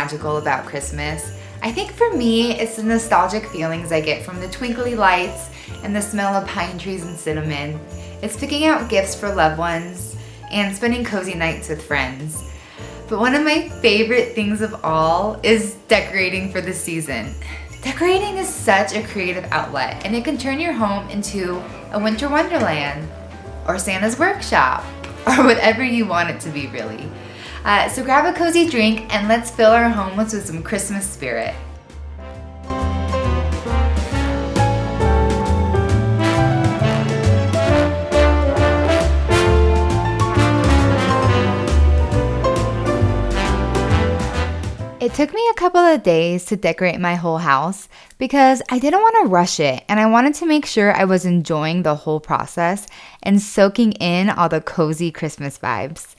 magical about Christmas. I think for me, it's the nostalgic feelings I get from the twinkly lights and the smell of pine trees and cinnamon. It's picking out gifts for loved ones and spending cozy nights with friends. But one of my favorite things of all is decorating for the season. Decorating is such a creative outlet, and it can turn your home into a winter wonderland or Santa's workshop or whatever you want it to be, really. So grab a cozy drink and let's fill our homes with some Christmas spirit. It took me a couple of days to decorate my whole house because I didn't want to rush it, and I wanted to make sure I was enjoying the whole process and soaking in all the cozy Christmas vibes.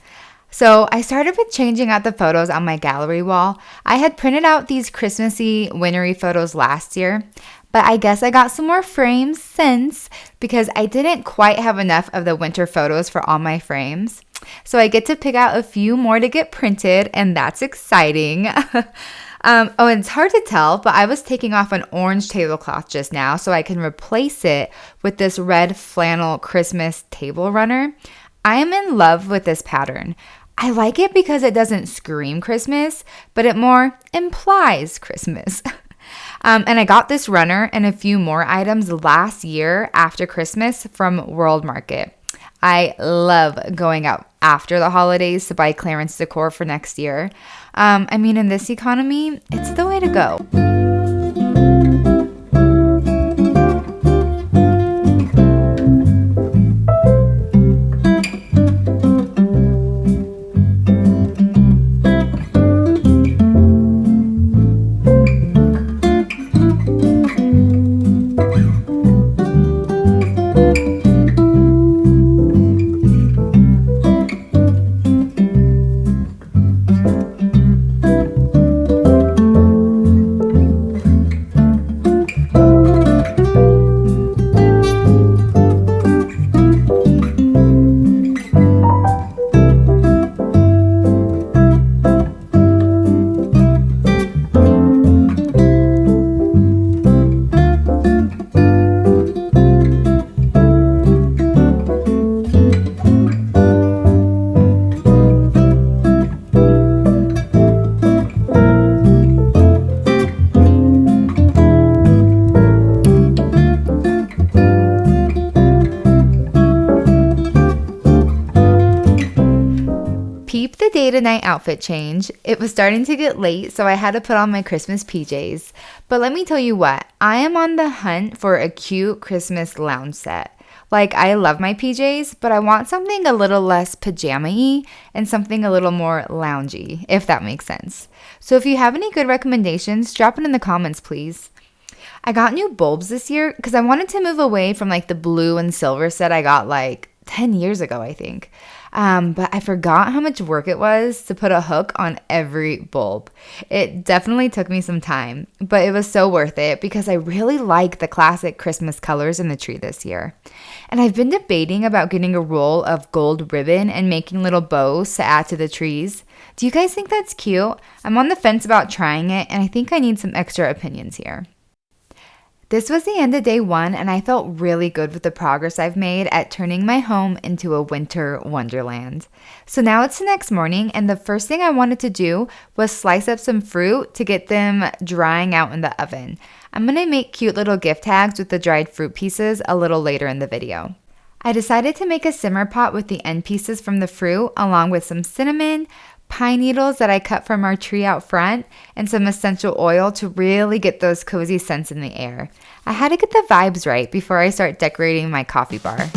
So I started with changing out the photos on my gallery wall. I had printed out these Christmassy, wintry photos last year, but I guess I got some more frames since because I didn't quite have enough of the winter photos for all my frames. So I get to pick out a few more to get printed, and that's exciting. And it's hard to tell, but I was taking off an orange tablecloth just now so I can replace it with this red flannel Christmas table runner. I am in love with this pattern. I like it because it doesn't scream Christmas, but it more implies Christmas. And I got this runner and a few more items last year after Christmas from World Market. I love going out after the holidays to buy clearance decor for next year. In this economy, it's the way to go. Peep the day-to-night outfit change. It was starting to get late, so I had to put on my Christmas PJs. But let me tell you what, I am on the hunt for a cute Christmas lounge set. Like, I love my PJs, but I want something a little less pajama-y and something a little more loungy, if that makes sense. So if you have any good recommendations, drop it in the comments, please. I got new bulbs this year because I wanted to move away from like the blue and silver set I got like 10 years ago, I think. But I forgot how much work it was to put a hook on every bulb. It definitely took me some time, but it was so worth it because I really like the classic Christmas colors in the tree this year. And I've been debating about getting a roll of gold ribbon and making little bows to add to the trees. Do you guys think that's cute? I'm on the fence about trying it, and I think I need some extra opinions here. This was the end of day one, and I felt really good with the progress I've made at turning my home into a winter wonderland. So now it's the next morning, and the first thing I wanted to do was slice up some fruit to get them drying out in the oven. I'm going to make cute little gift tags with the dried fruit pieces a little later in the video. I decided to make a simmer pot with the end pieces from the fruit, along with some cinnamon, pine needles that I cut from our tree out front, and some essential oil to really get those cozy scents in the air. I had to get the vibes right before I start decorating my coffee bar.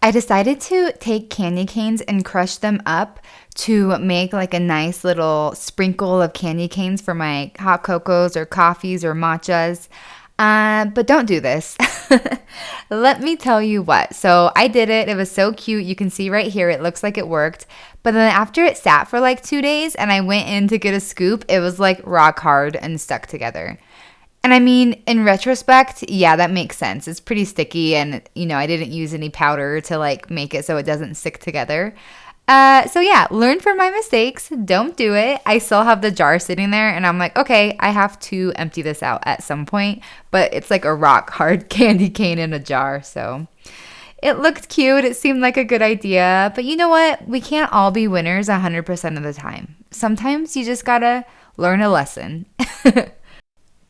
I decided to take candy canes and crush them up to make like a nice little sprinkle of candy canes for my hot cocos or coffees or matchas. But don't do this. Let me tell you what. So I did it. It was so cute. You can see right here, it looks like it worked. But then after it sat for like 2 days and I went in to get a scoop, it was like rock hard and stuck together. And I mean, in retrospect, yeah, that makes sense. It's pretty sticky and, I didn't use any powder to like make it so it doesn't stick together. So yeah, learn from my mistakes. Don't do it. I still have the jar sitting there and I'm like, okay, I have to empty this out at some point, but it's like a rock hard candy cane in a jar. So it looked cute. It seemed like a good idea, but you know what? We can't all be winners 100% of the time. Sometimes you just gotta learn a lesson.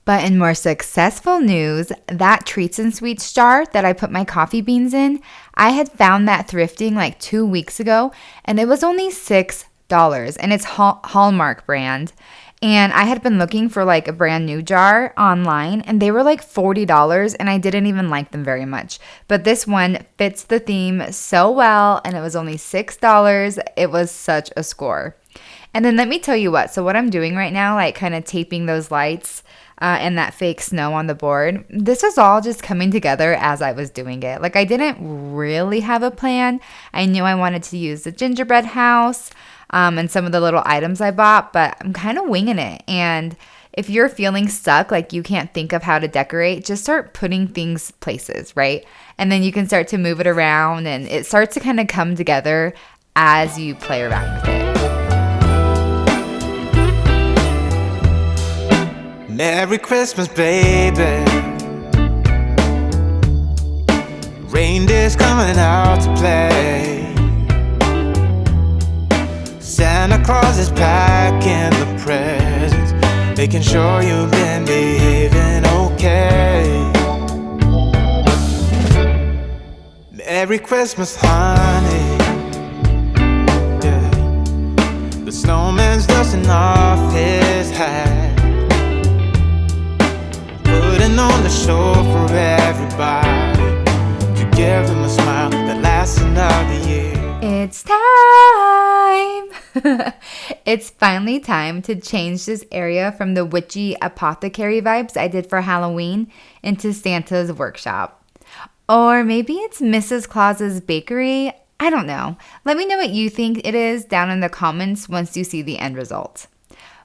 But in more successful news, that treats and sweets jar that I put my coffee beans in, I had found that thrifting like 2 weeks ago and it was only $6 and it's Hallmark brand. And I had been looking for like a brand new jar online and they were like $40 and I didn't even like them very much. But this one fits the theme so well and it was only $6. It was such a score. And then let me tell you what. So what I'm doing right now, like kind of taping those lights and that fake snow on the board, this was all just coming together as I was doing it. Like I didn't really have a plan. I knew I wanted to use the gingerbread house and some of the little items I bought, but I'm kind of winging it. And if you're feeling stuck, like you can't think of how to decorate, just start putting things places, right? And then you can start to move it around and it starts to kind of come together as you play around with it. Merry Christmas, baby. Reindeer's coming out to play. Santa Claus is packing the presents, making sure you've been behaving okay. Merry Christmas, honey. Yeah. The snowman's dusting off his hat, putting on the show for everybody, to give them a smile that lasts another year. It's time! It's finally time to change this area from the witchy apothecary vibes I did for Halloween into Santa's workshop. Or maybe it's Mrs. Claus's bakery. I don't know. Let me know what you think it is down in the comments once you see the end result.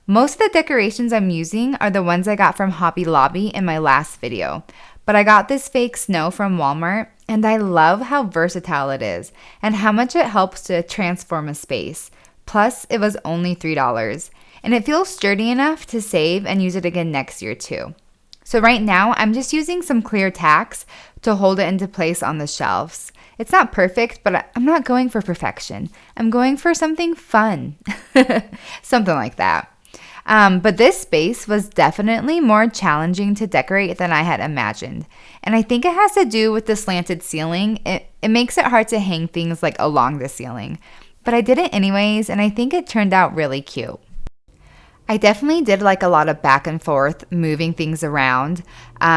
Most of the decorations I'm using are the ones I got from Hobby Lobby in my last video, but I got this fake snow from Walmart and I love how versatile it is and how much it helps to transform a space. Plus, it was only $3 and it feels sturdy enough to save and use it again next year too. So right now, I'm just using some clear tacks to hold it into place on the shelves. It's not perfect, but I'm not going for perfection. I'm going for something fun, something like that. But this space was definitely more challenging to decorate than I had imagined. And I think it has to do with the slanted ceiling. It makes it hard to hang things like along the ceiling. But I did it anyways, and I think it turned out really cute. I definitely did like a lot of back and forth moving things around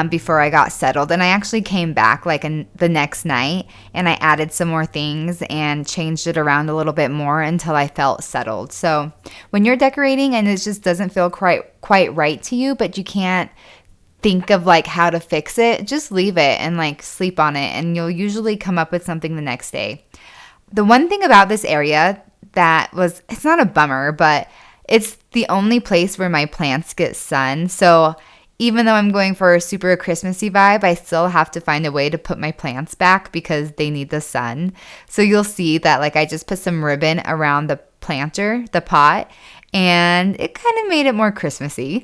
before I got settled. And I actually came back like the next night and I added some more things and changed it around a little bit more until I felt settled. So when you're decorating and it just doesn't feel quite right to you, but you can't think of like how to fix it, just leave it and like sleep on it and you'll usually come up with something the next day. The one thing about this area it's not a bummer, but it's the only place where my plants get sun. So even though I'm going for a super Christmassy vibe, I still have to find a way to put my plants back because they need the sun. So you'll see that like I just put some ribbon around the planter, the pot, and it kind of made it more Christmassy.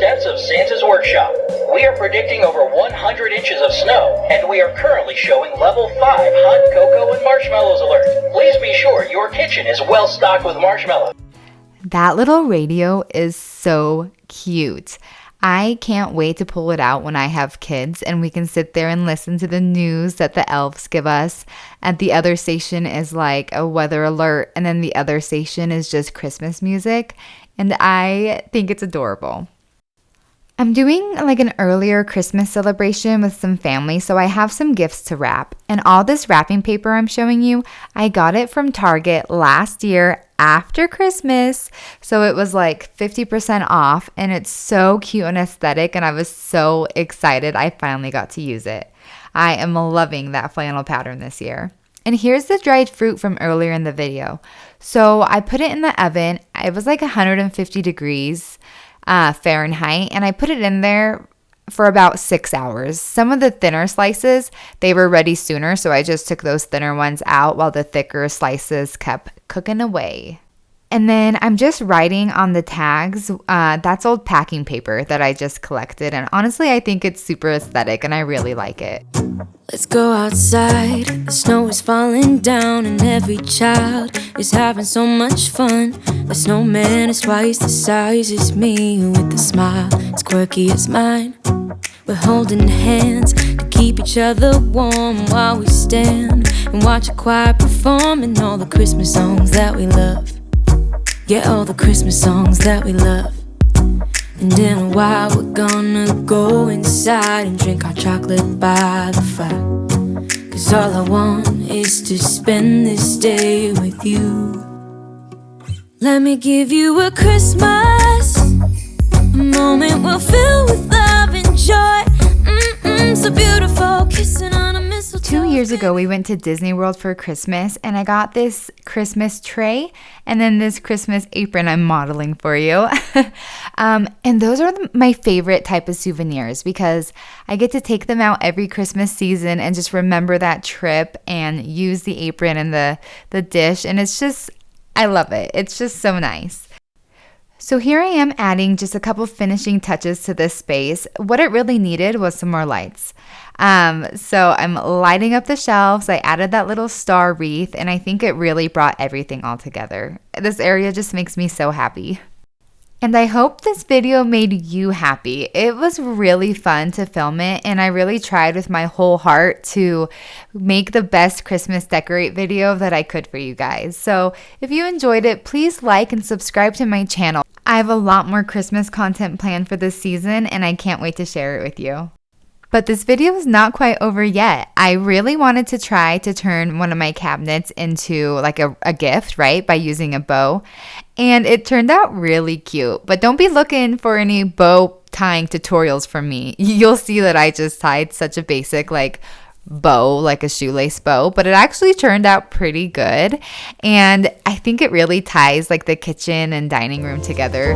steps of Santa's workshop. We are predicting over 100 inches of snow, and we are currently showing level 5 hot cocoa and marshmallows alert. Please be sure your kitchen is well stocked with marshmallows. That little radio is so cute. I can't wait to pull it out when I have kids and we can sit there and listen to the news that the elves give us. And the other station is like a weather alert, and then the other station is just Christmas music. And I think it's adorable. I'm doing like an earlier Christmas celebration with some family, so I have some gifts to wrap. And all this wrapping paper I'm showing you, I got it from Target last year after Christmas. So it was like 50% off, and it's so cute and aesthetic, and I was so excited I finally got to use it. I am loving that flannel pattern this year. And here's the dried fruit from earlier in the video. So I put it in the oven. It was like 150 degrees Fahrenheit, and I put it in there for about 6 hours. Some of the thinner slices, they were ready sooner, so I just took those thinner ones out while the thicker slices kept cooking away. And then I'm just writing on the tags. That's old packing paper that I just collected, and honestly I think it's super aesthetic and I really like it. Let's go outside, the snow is falling down and every child is having so much fun. The snowman is twice the size as me, with a smile as quirky as mine. We're holding hands to keep each other warm while we stand and watch a choir performing all the Christmas songs that we love. Yeah, all the Christmas songs that we love. And in a while we're gonna go inside and drink our chocolate by the fire. 'Cause all I want is to spend this day with you. Let me give you a Christmas, a moment we'll fill with love and joy. So beautiful, kissing on a mistletoe. 2 years ago, we went to Disney World for Christmas, and I got this Christmas tray and then this Christmas apron I'm modeling for you. And those are my favorite type of souvenirs because I get to take them out every Christmas season and just remember that trip and use the apron and the dish. And it's just, I love it. It's just so nice. So here I am adding just a couple finishing touches to this space. What it really needed was some more lights. So I'm lighting up the shelves. I added that little star wreath, and I think it really brought everything all together. This area just makes me so happy. And I hope this video made you happy. It was really fun to film it, and I really tried with my whole heart to make the best Christmas decorate video that I could for you guys. So if you enjoyed it, please like and subscribe to my channel. I have a lot more Christmas content planned for this season, and I can't wait to share it with you. But this video is not quite over yet. I really wanted to try to turn one of my cabinets into like a gift, right? By using a bow. And it turned out really cute. But don't be looking for any bow tying tutorials from me. You'll see that I just tied such a basic like bow, like a shoelace bow, but it actually turned out pretty good. And I think it really ties like the kitchen and dining room together.